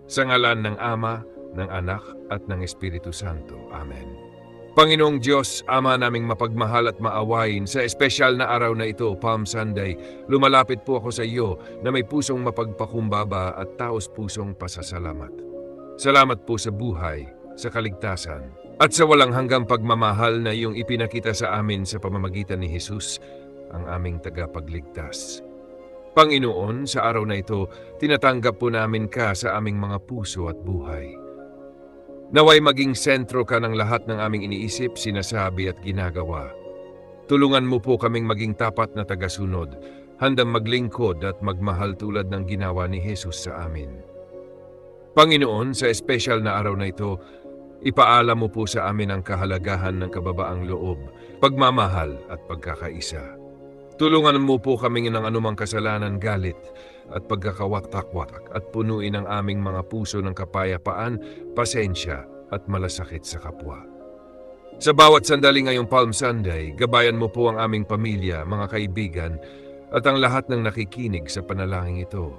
Sa ngalan ng Ama, ng Anak, at ng Espiritu Santo. Amen. Panginoong Diyos, Ama naming mapagmahal at maawain, sa espesyal na araw na ito, Palm Sunday, lumalapit po ako sa iyo na may pusong mapagpakumbaba at taos-pusong pasasalamat. Salamat po sa buhay, sa kaligtasan, at sa walang hanggang pagmamahal na iyong ipinakita sa amin sa pamamagitan ni Jesus, ang aming tagapagligtas. Panginoon, sa araw na ito, tinatanggap po namin ka sa aming mga puso at buhay. Naway maging sentro ka ng lahat ng aming iniisip, sinasabi at ginagawa. Tulungan mo po kaming maging tapat na tagasunod, handang maglingkod at magmahal tulad ng ginawa ni Jesus sa amin. Panginoon, sa espesyal na araw na ito, ipaalam mo po sa amin ang kahalagahan ng kababaang loob, pagmamahal at pagkakaisa. Tulungan mo po kami ng anumang kasalanan, galit at pagkakawatak-watak at punuin ang aming mga puso ng kapayapaan, pasensya at malasakit sa kapwa. Sa bawat sandali ngayong Palm Sunday, gabayan mo po ang aming pamilya, mga kaibigan at ang lahat ng nakikinig sa panalangin ito.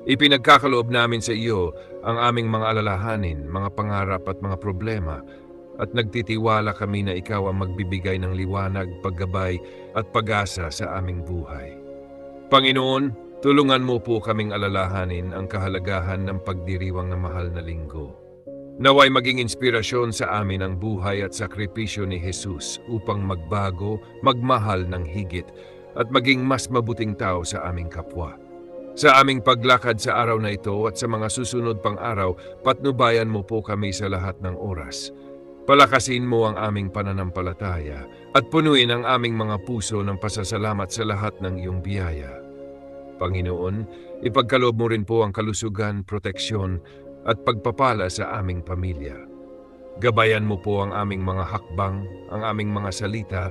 Ipinagkakaloob namin sa iyo ang aming mga alalahanin, mga pangarap at mga problema, at nagtitiwala kami na ikaw ang magbibigay ng liwanag, paggabay at pag-asa sa aming buhay. Panginoon, tulungan mo po kaming alalahanin ang kahalagahan ng pagdiriwang ng mahal na linggo. Naway maging inspirasyon sa amin ang buhay at sakripisyo ni Jesus upang magbago, magmahal ng higit at maging mas mabuting tao sa aming kapwa. Sa aming paglakad sa araw na ito at sa mga susunod pang araw, patnubayan mo po kami sa lahat ng oras. Palakasin mo ang aming pananampalataya at punuin ang aming mga puso ng pasasalamat sa lahat ng iyong biyaya. Panginoon, ipagkaloob mo rin po ang kalusugan, proteksyon at pagpapala sa aming pamilya. Gabayan mo po ang aming mga hakbang, ang aming mga salita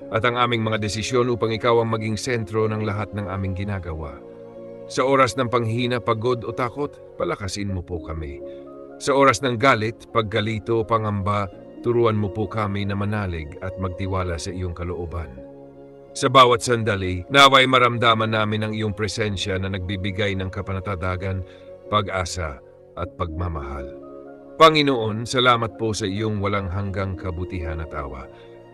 at ang aming mga desisyon upang ikaw ang maging sentro ng lahat ng aming ginagawa. Sa oras ng panghina, pagod o takot, palakasin mo po kami. Sa oras ng galit, paggalito o pangamba, turuan mo po kami na manalig at magtiwala sa iyong kalooban. Sa bawat sandali, naway maramdaman namin ang iyong presensya na nagbibigay ng kapanatadagan, pag-asa at pagmamahal. Panginoon, salamat po sa iyong walang hanggang kabutihan at awa.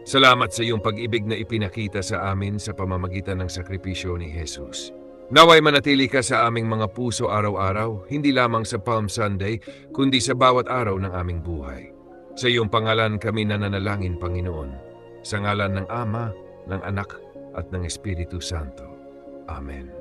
Salamat sa iyong pag-ibig na ipinakita sa amin sa pamamagitan ng sakripisyo ni Jesus. Naway manatili ka sa aming mga puso araw-araw, hindi lamang sa Palm Sunday, kundi sa bawat araw ng aming buhay. Sa iyong pangalan kami nananalangin, Panginoon. Sa ngalan ng Ama, ng Anak, at ng Espiritu Santo. Amen.